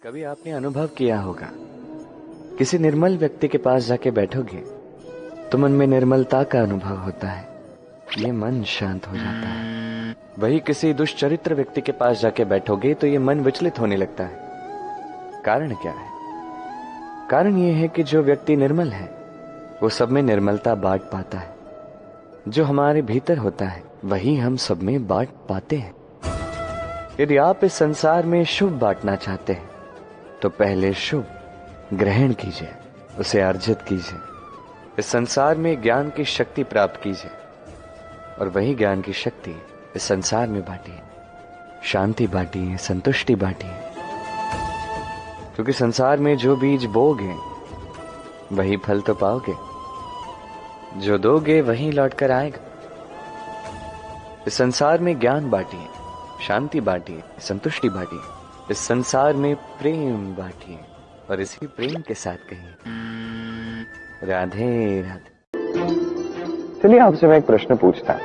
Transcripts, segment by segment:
कभी आपने अनुभव किया होगा, किसी निर्मल व्यक्ति के पास जाके बैठोगे तो मन में निर्मलता का अनुभव होता है, ये मन शांत हो जाता है। वही किसी दुष्चरित्र व्यक्ति के पास जाके बैठोगे तो ये मन विचलित होने लगता है। कारण क्या है? कारण ये है कि जो व्यक्ति निर्मल है वो सब में निर्मलता बांट पाता है। जो हमारे भीतर होता है वही हम सब में बांट पाते हैं। यदि आप इस संसार में शुभ बांटना चाहते हैं तो पहले शुभ ग्रहण कीजिए, उसे अर्जित कीजिए। इस संसार में ज्ञान की शक्ति प्राप्त कीजिए और वही ज्ञान की शक्ति इस संसार में बांटिए। शांति बांटिए, संतुष्टि बांटिए, क्योंकि संसार में जो बीज बोओगे वही फल तो पाओगे, जो दोगे वही लौट कर आएगा। इस संसार में ज्ञान बांटिए, शांति बांटिए, संतुष्टि बांटिए। इस संसार में प्रेम बांटिए और इसी प्रेम के साथ कहिए राधे राधे। चलिए आपसे मैं एक प्रश्न पूछता हूं।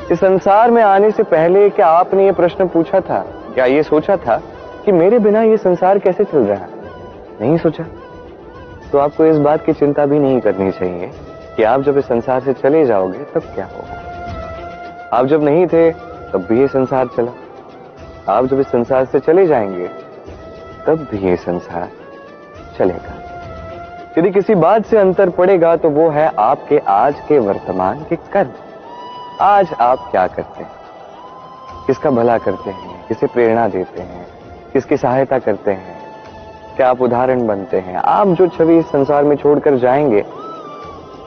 इस संसार में आने से पहले क्या आपने ये प्रश्न पूछा था, क्या ये सोचा था कि मेरे बिना ये संसार कैसे चल रहा है? नहीं सोचा। तो आपको इस बात की चिंता भी नहीं करनी चाहिए कि आप जब इस संसार से चले जाओगे तब क्या होगा। आप जब नहीं थे तब भी ये संसार चला, आप जब इस संसार से चले जाएंगे तब भी ये संसार चलेगा। यदि किसी बात से अंतर पड़ेगा तो वो है आपके आज के वर्तमान के कर्म। आज आप क्या करते हैं, किसका भला करते हैं, किसे प्रेरणा देते हैं, किसकी सहायता करते हैं, क्या आप उदाहरण बनते हैं। आप जो छवि इस संसार में छोड़कर जाएंगे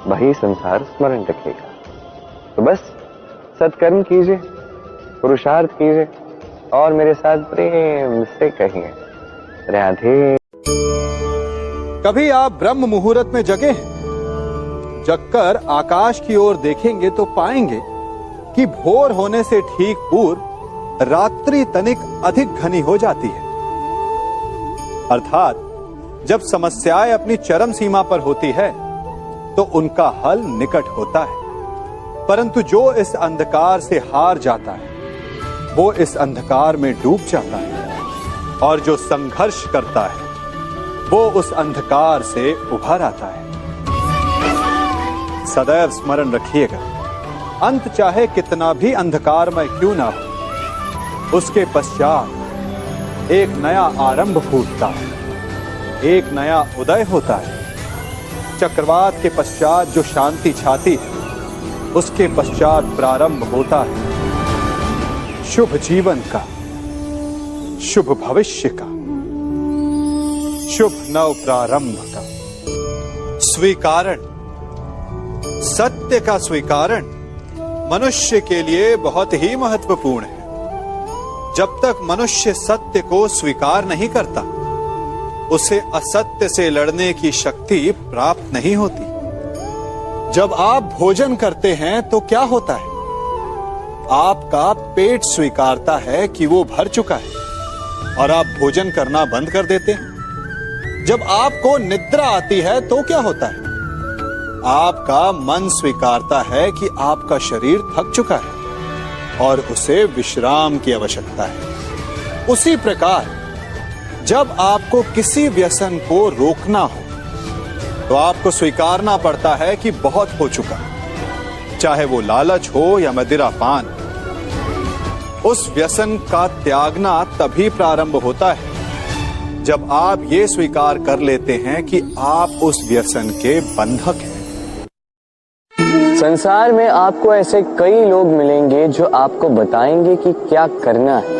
वही संसार स्मरण रखेगा। तो बस सत्कर्म कीजिए, पुरुषार्थ कीजिए और मेरे साथ प्रेम से कहिए राधे। कभी आप ब्रह्म मुहूर्त में जगे हैं? जगकर आकाश की ओर देखेंगे तो पाएंगे कि भोर होने से ठीक पूर्व रात्रि तनिक अधिक घनी हो जाती है। अर्थात जब समस्याएं अपनी चरम सीमा पर होती है तो उनका हल निकट होता है। परंतु जो इस अंधकार से हार जाता है वो इस अंधकार में डूब जाता है, और जो संघर्ष करता है वो उस अंधकार से उभर आता है। सदैव स्मरण रखिएगा, अंत चाहे कितना भी अंधकारमय क्यों ना हो, उसके पश्चात एक नया आरंभ फूटता है, एक नया उदय होता है। चक्रवात के पश्चात जो शांति छाती है उसके पश्चात प्रारंभ होता है शुभ जीवन का, शुभ भविष्य का, शुभ नव प्रारंभ का। स्वीकारण, सत्य का स्वीकारण मनुष्य के लिए बहुत ही महत्वपूर्ण है। जब तक मनुष्य सत्य को स्वीकार नहीं करता उसे असत्य से लड़ने की शक्ति प्राप्त नहीं होती। जब आप भोजन करते हैं तो क्या होता है? आपका पेट स्वीकारता है कि वो भर चुका है और आप भोजन करना बंद कर देते हैं। जब आपको निद्रा आती है तो क्या होता है? आपका मन स्वीकारता है कि आपका शरीर थक चुका है और उसे विश्राम की आवश्यकता है। उसी प्रकार जब आपको किसी व्यसन को रोकना हो तो आपको स्वीकारना पड़ता है कि बहुत हो चुका, चाहे वो लालच हो या मदिरापान। उस व्यसन का त्यागना तभी प्रारंभ होता है जब आप ये स्वीकार कर लेते हैं कि आप उस व्यसन के बंधक हैं। संसार में आपको ऐसे कई लोग मिलेंगे जो आपको बताएंगे कि क्या करना है,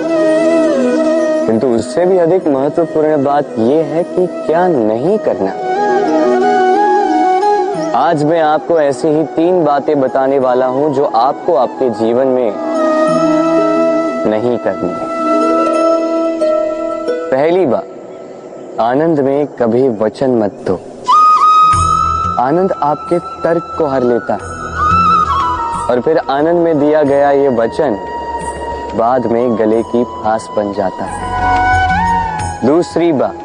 किंतु उससे भी अधिक महत्वपूर्ण बात यह है कि क्या नहीं करना। आज मैं आपको ऐसी ही 3 बातें बताने वाला हूं जो आपको आपके जीवन में नहीं करनी है। पहली बात, आनंद में कभी वचन मत दो। आनंद आपके तर्क को हर लेता है और फिर आनंद में दिया गया ये वचन बाद में गले की फांस बन जाता है। दूसरी बात,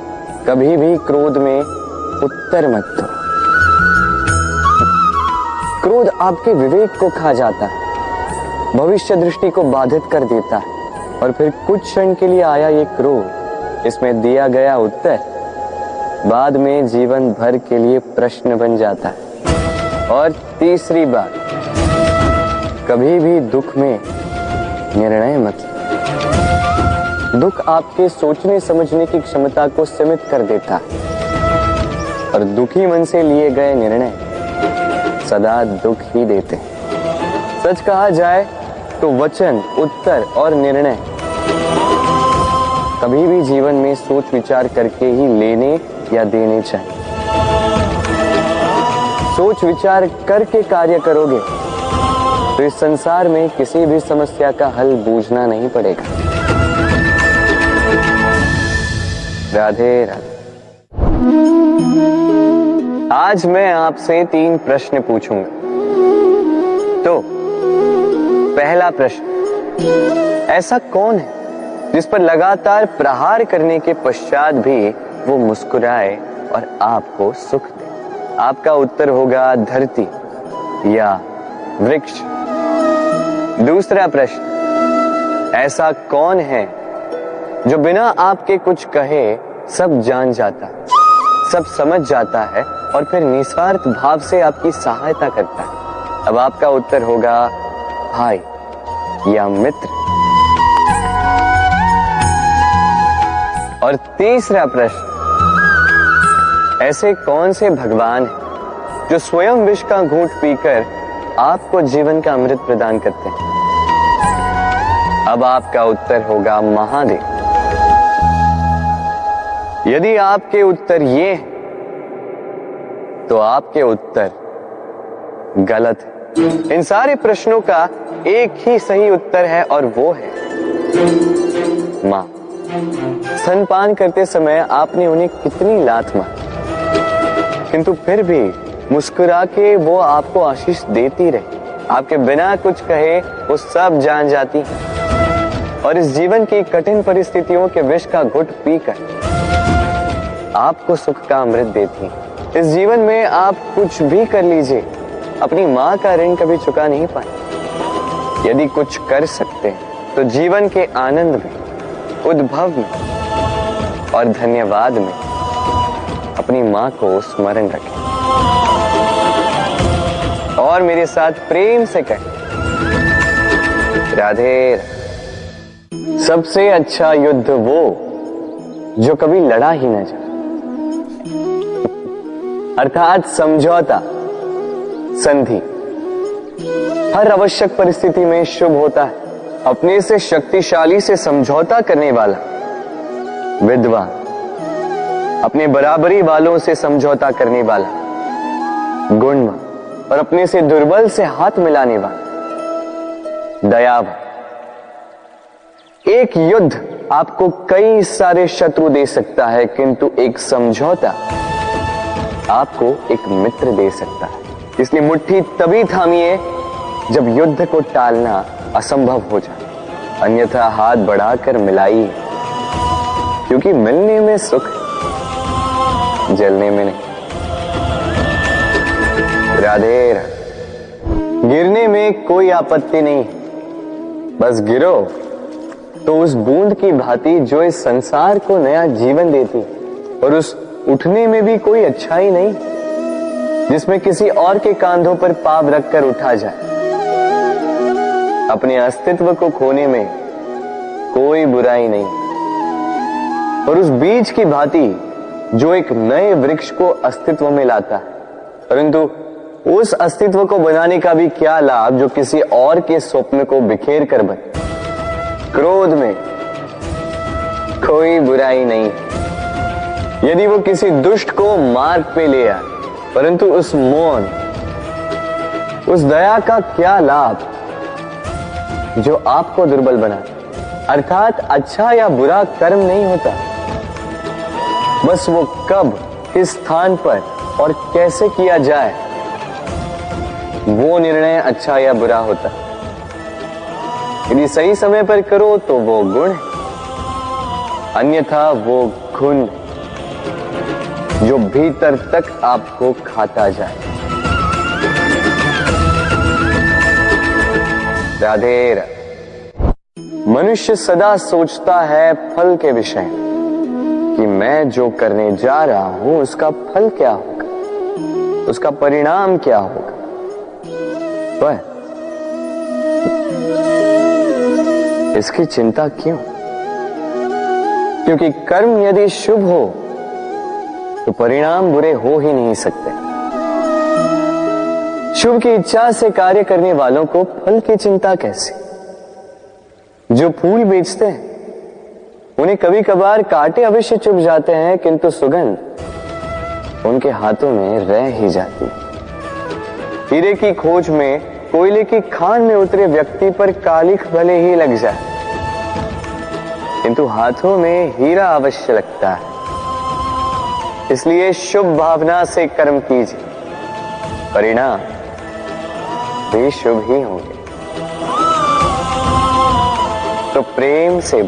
कभी भी क्रोध में उत्तर मत दो। क्रोध आपके विवेक को खा जाता है, भविष्य दृष्टि को बाधित कर देता है और फिर कुछ क्षण के लिए आया ये क्रोध, इसमें दिया गया उत्तर बाद में जीवन भर के लिए प्रश्न बन जाता है। और तीसरी बात, कभी भी दुख में निर्णय मत लो। दुख आपके सोचने समझने की क्षमता को सीमित कर देता है और दुखी मन से लिए गए निर्णय सदा दुख ही देते हैं। सच कहा जाए तो वचन, उत्तर और निर्णय कभी भी जीवन में सोच विचार करके ही लेने या देने चाहिए। सोच विचार करके कार्य करोगे तो इस संसार में किसी भी समस्या का हल बूझना नहीं पड़ेगा। राधे राधे। आज मैं आपसे 3 प्रश्न पूछूंगा। तो पहला प्रश्न, ऐसा कौन है जिस पर लगातार प्रहार करने के पश्चात भी वो मुस्कुराए और आपको सुख दे? आपका उत्तर होगा धरती या वृक्ष। दूसरा प्रश्न, ऐसा कौन है जो बिना आपके कुछ कहे सब जान जाता, सब समझ जाता है और फिर निस्वार्थ भाव से आपकी सहायता करता है? अब आपका उत्तर होगा भाई या मित्र। और तीसरा प्रश्न, ऐसे कौन से भगवान हैं जो स्वयं विष का घूंट पीकर आपको जीवन का अमृत प्रदान करते हैं? अब आपका उत्तर होगा महादेव। यदि आपके उत्तर ये हैं, तो आपके उत्तर गलत है। इन सारे प्रश्नों का एक ही सही उत्तर है और वो है मां। स्तनपान करते समय आपने उन्हें कितनी लात मारी, किंतु फिर भी मुस्कुरा के वो आपको आशीष देती रही। आपके बिना कुछ कहे वो सब जान जाती और इस जीवन की कठिन परिस्थितियों के विष का घुट पीकर आपको सुख का अमृत देती। इस जीवन में आप कुछ भी कर लीजिए, अपनी मां का ऋण कभी चुका नहीं पाए। यदि कुछ कर सकते हैं तो जीवन के आनंद में, उद्भव में और धन्यवाद में अपनी मां को स्मरण रखें और मेरे साथ प्रेम से कहें राधे। सबसे अच्छा युद्ध वो जो कभी लड़ा ही न जाए, अर्थात समझौता, संधि हर आवश्यक परिस्थिति में शुभ होता है। अपने से शक्तिशाली से समझौता करने वाला विद्वान, अपने बराबरी वालों से समझौता करने वाला गुणवान और अपने से दुर्बल से हाथ मिलाने वाला दयावान। एक युद्ध आपको कई सारे शत्रु दे सकता है, किंतु एक समझौता आपको एक मित्र दे सकता है। इसलिए मुट्ठी तभी थामिए जब युद्ध को टालना असंभव हो जाए, अन्यथा हाथ बढ़ाकर मिलाइए, क्योंकि मिलने में सुख है, जलने में नहीं। राधे राधे। गिरने में कोई आपत्ति नहीं, बस गिरो तो उस बूंद की भांति जो इस संसार को नया जीवन देती, और उस उठने में भी कोई अच्छाई नहीं जिसमें किसी और के कांधों पर पाव रखकर उठा जाए। अपने अस्तित्व को खोने में कोई बुराई नहीं, और उस बीज की भांति जो एक नए वृक्ष को अस्तित्व में लाता है, परंतु उस अस्तित्व को बनाने का भी क्या लाभ जो किसी और के स्वप्न को बिखेर कर बने। क्रोध में कोई बुराई नहीं, यदि वो किसी दुष्ट को मार्ग पे ले आए, परंतु उस मौन, उस दया का क्या लाभ जो आपको दुर्बल बना। अर्थात अच्छा या बुरा कर्म नहीं होता, बस वो कब, किस स्थान पर और कैसे किया जाए, वो निर्णय अच्छा या बुरा होता। यदि सही समय पर करो तो वो गुण है, अन्यथा वो घुन जो भीतर तक आपको खाता जाए। राधे राधे। मनुष्य सदा सोचता है फल के विषय में, कि मैं जो करने जा रहा हूं उसका फल क्या होगा, उसका परिणाम क्या होगा। पर इसकी चिंता क्यों? क्योंकि कर्म यदि शुभ हो तो परिणाम बुरे हो ही नहीं सकते। शुभ की इच्छा से कार्य करने वालों को फल की चिंता कैसी? जो फूल बेचते हैं उन्हें कभी कभार कांटे अवश्य चुभ जाते हैं, किंतु सुगंध उनके हाथों में रह ही जाती है। हीरे की खोज में कोयले की खान में उतरे व्यक्ति पर कालिख भले ही लग जाए, किंतु हाथों में हीरा अवश्य लगता है। इसलिए शुभ भावना से कर्म कीजिए, परिणाम भी शुभ ही होंगे। तो प्रेम से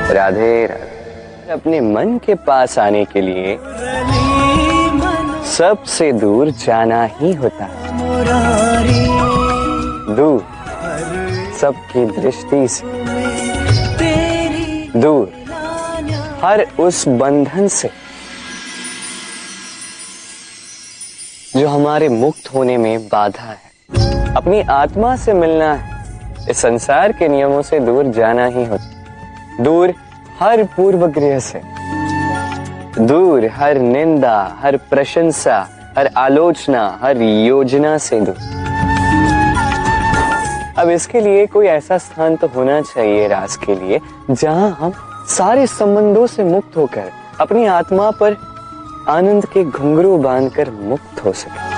राधे राधे। अपने मन के पास आने के लिए सबसे दूर जाना ही होता है। दूर सबकी दृष्टि से, दूर हर उस बंधन से जो हमारे मुक्त होने में बाधा है। अपनी आत्मा से मिलना है, इस संसार के नियमों से दूर जाना ही होता। दूर हर पूर्वग्रह से, दूर हर निंदा, हर प्रशंसा, हर आलोचना, हर योजना से दूर। अब इसके लिए कोई ऐसा स्थान तो होना चाहिए रास के लिए जहां हम सारे संबंधों से मुक्त होकर अपनी आत्मा पर आनंद के घुंघरू बांधकर मुक्त हो सके,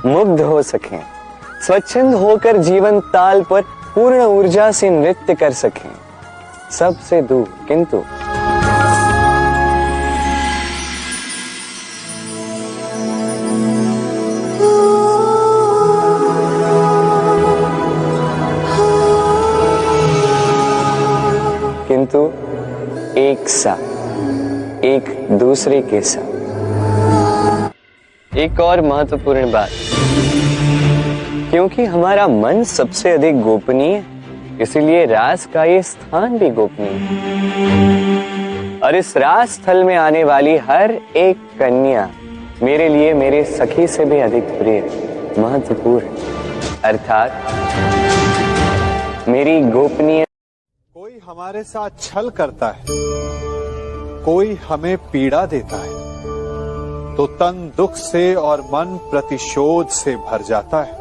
मुग्ध हो सकें, स्वच्छंद होकर जीवन ताल पर पूर्ण ऊर्जा से नृत्य कर सकें, सबसे दूर। किंतु एक साथ, एक दूसरे के साथ। एक और महत्वपूर्ण बात, क्योंकि हमारा मन सबसे अधिक गोपनीय है, इसीलिए रास का ये स्थान भी गोपनीय है। और इस रास स्थल में आने वाली हर एक कन्या मेरे लिए मेरे सखी से भी अधिक प्रिय, महत्वपूर्ण, अर्थात मेरी गोपनीय। कोई हमारे साथ छल करता है, कोई हमें पीड़ा देता है, तो तन दुख से और मन प्रतिशोध से भर जाता है।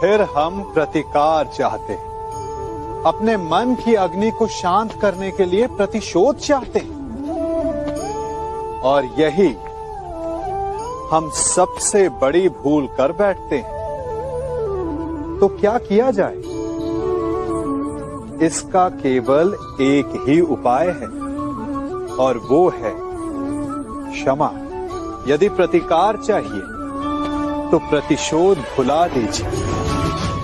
फिर हम प्रतिकार चाहते हैं, अपने मन की अग्नि को शांत करने के लिए प्रतिशोध चाहते हैं। और यही हम सबसे बड़ी भूल कर बैठते हैं। तो क्या किया जाए? इसका केवल एक ही उपाय है, और वो है क्षमा। यदि प्रतिकार चाहिए तो प्रतिशोध भुला दीजिए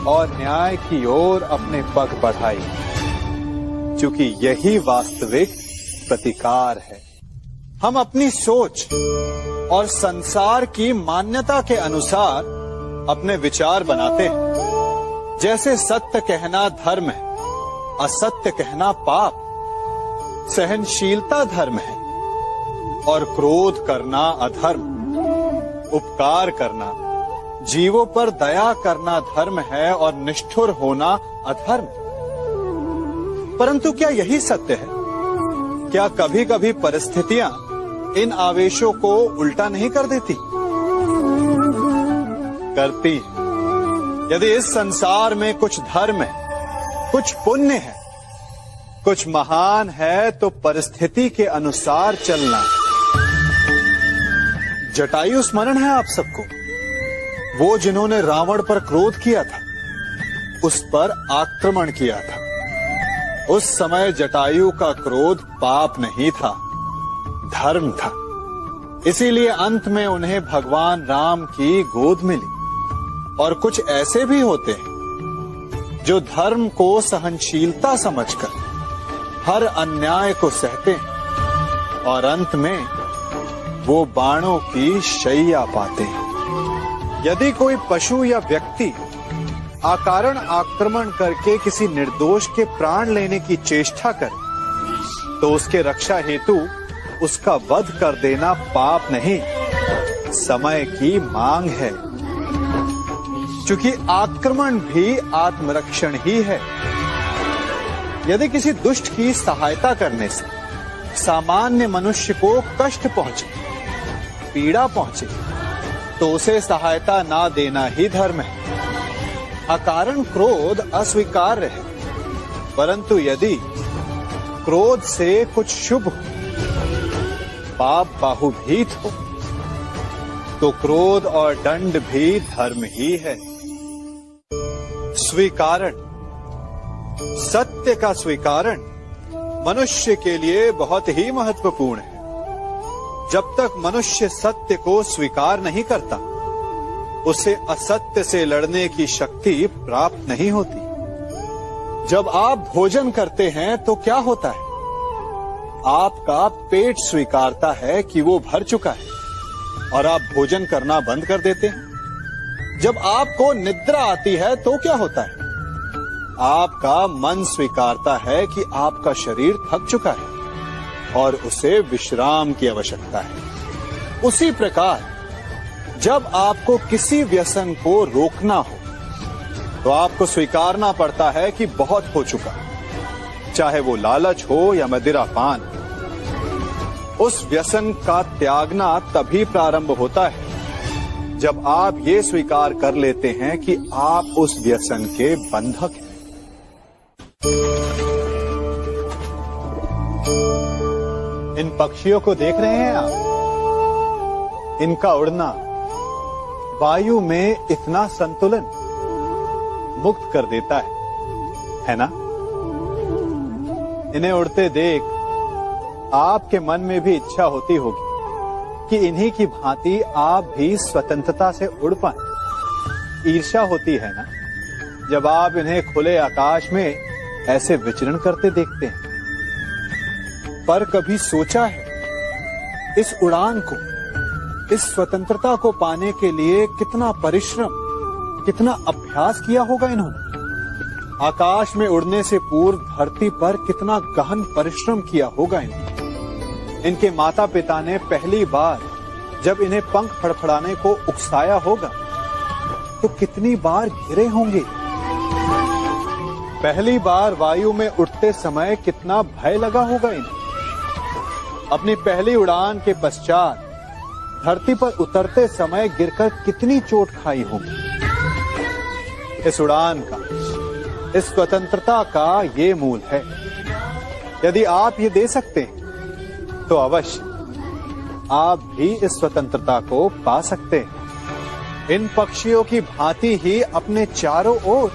और न्याय की ओर अपने पग बढ़ाइए, क्योंकि यही वास्तविक प्रतिकार है। हम अपनी सोच और संसार की मान्यता के अनुसार अपने विचार बनाते हैं। जैसे सत्य कहना धर्म है, असत्य कहना पाप, सहनशीलता धर्म है और क्रोध करना अधर्म, उपकार करना, जीवों पर दया करना धर्म है और निष्ठुर होना अधर्म। परंतु क्या यही सत्य है? क्या कभी कभी परिस्थितियां इन आवेशों को उल्टा नहीं कर देती? करती है। यदि इस संसार में कुछ धर्म है, कुछ पुण्य है, कुछ महान है, तो परिस्थिति के अनुसार चलना। जटायु स्मरण है आप सबको, वो जिन्होंने रावण पर क्रोध किया था, उस पर आक्रमण किया था। उस समय जटायु का क्रोध पाप नहीं था, धर्म था। इसीलिए अंत में उन्हें भगवान राम की गोद मिली। और कुछ ऐसे भी होते हैं जो धर्म को सहनशीलता समझकर हर अन्याय को सहते हैं और अंत में वो बाणों की शैया पाते हैं। यदि कोई पशु या व्यक्ति अकारण आक्रमण करके किसी निर्दोष के प्राण लेने की चेष्टा करे तो उसके रक्षा हेतु उसका वध कर देना पाप नहीं, समय की मांग है। क्योंकि आक्रमण भी आत्मरक्षण ही है। यदि किसी दुष्ट की सहायता करने से सामान्य मनुष्य को कष्ट पहुंचे, पीड़ा पहुंचे, तो उसे सहायता ना देना ही धर्म है। अकारण क्रोध अस्वीकार्य है, परंतु यदि क्रोध से कुछ शुभ हो, पाप बाहुभीत हो, तो क्रोध और दंड भी धर्म ही है। स्वीकारण, सत्य का स्वीकारण मनुष्य के लिए बहुत ही महत्वपूर्ण है। जब तक मनुष्य सत्य को स्वीकार नहीं करता, उसे असत्य से लड़ने की शक्ति प्राप्त नहीं होती। जब आप भोजन करते हैं तो क्या होता है? आपका पेट स्वीकारता है कि वो भर चुका है और आप भोजन करना बंद कर देते हैं। जब आपको निद्रा आती है तो क्या होता है? आपका मन स्वीकारता है कि आपका शरीर थक चुका है और उसे विश्राम की आवश्यकता है। उसी प्रकार जब आपको किसी व्यसन को रोकना हो तो आपको स्वीकारना पड़ता है कि बहुत हो चुका, चाहे वो लालच हो या मदिरापान। उस व्यसन का त्यागना तभी प्रारंभ होता है जब आप ये स्वीकार कर लेते हैं कि आप उस व्यसन के बंधक हैं। इन पक्षियों को देख रहे हैं आप? इनका उड़ना वायु में इतना संतुलन मुक्त कर देता है ना? इन्हें उड़ते देख आपके मन में भी इच्छा होती होगी कि इन्हीं की भांति आप भी स्वतंत्रता से उड़ पाएं। ईर्ष्या होती है ना जब आप इन्हें खुले आकाश में ऐसे विचरण करते देखते हैं। पर कभी सोचा है इस उड़ान को, इस स्वतंत्रता को पाने के लिए कितना परिश्रम, कितना अभ्यास किया होगा इन्होंने? आकाश में उड़ने से पूर्व धरती पर कितना गहन परिश्रम किया होगा इन्होंने। इनके माता पिता ने पहली बार जब इन्हें पंख फड़फड़ाने को उकसाया होगा तो कितनी बार घिरे होंगे। पहली बार वायु में उड़ते समय कितना भय लगा होगा इन्हें। अपनी पहली उड़ान के पश्चात धरती पर उतरते समय गिरकर कितनी चोट खाई होगी। इस उड़ान का, इस स्वतंत्रता का ये मूल है। यदि आप ये दे सकते हैं तो अवश्य आप भी इस स्वतंत्रता को पा सकते हैं। इन पक्षियों की भांति ही अपने चारों ओर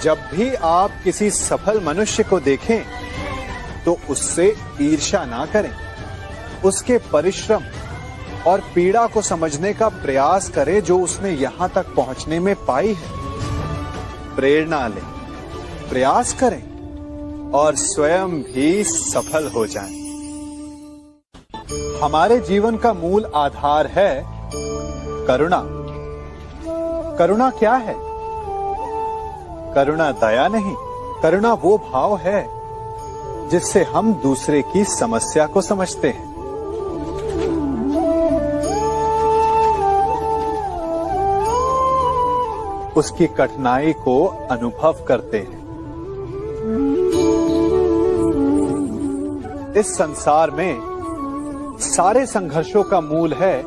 जब भी आप किसी सफल मनुष्य को देखें तो उससे ईर्ष्या ना करें, उसके परिश्रम और पीड़ा को समझने का प्रयास करें जो उसने यहां तक पहुंचने में पाई है। प्रेरणा लें, प्रयास करें और स्वयं भी सफल हो जाएं। हमारे जीवन का मूल आधार है करुणा। करुणा क्या है? करुणा दया नहीं, करुणा वो भाव है जिससे हम दूसरे की समस्या को समझते हैं। उसकी कठिनाई को अनुभव करते हैं। इस संसार में सारे संघर्षों का मूल है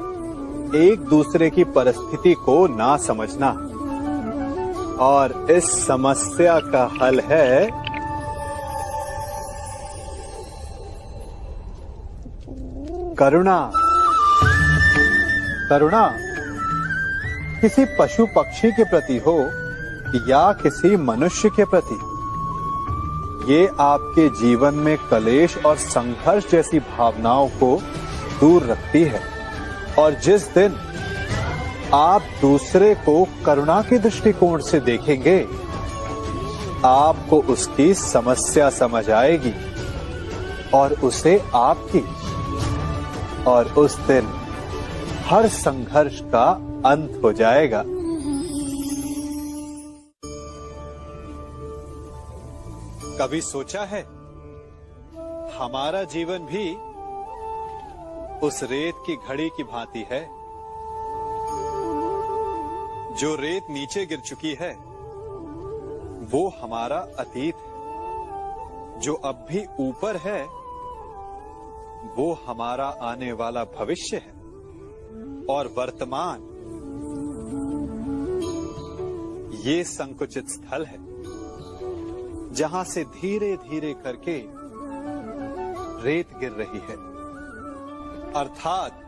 एक दूसरे की परिस्थिति को ना समझना, और इस समस्या का हल है करुणा। करुणा किसी पशु पक्षी के प्रति हो या किसी मनुष्य के प्रति, ये आपके जीवन में कलेश और संघर्ष जैसी भावनाओं को दूर रखती है। और जिस दिन आप दूसरे को करुणा के दृष्टिकोण से देखेंगे, आपको उसकी समस्या समझ आएगी और उसे आपकी, और उस दिन हर संघर्ष का अंत हो जाएगा। कभी सोचा है हमारा जीवन भी उस रेत की घड़ी की भांति है। जो रेत नीचे गिर चुकी है वो हमारा अतीत है, जो अब भी ऊपर है वो हमारा आने वाला भविष्य है, और वर्तमान ये संकुचित स्थल है जहां से धीरे धीरे करके रेत गिर रही है। अर्थात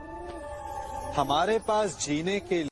हमारे पास जीने के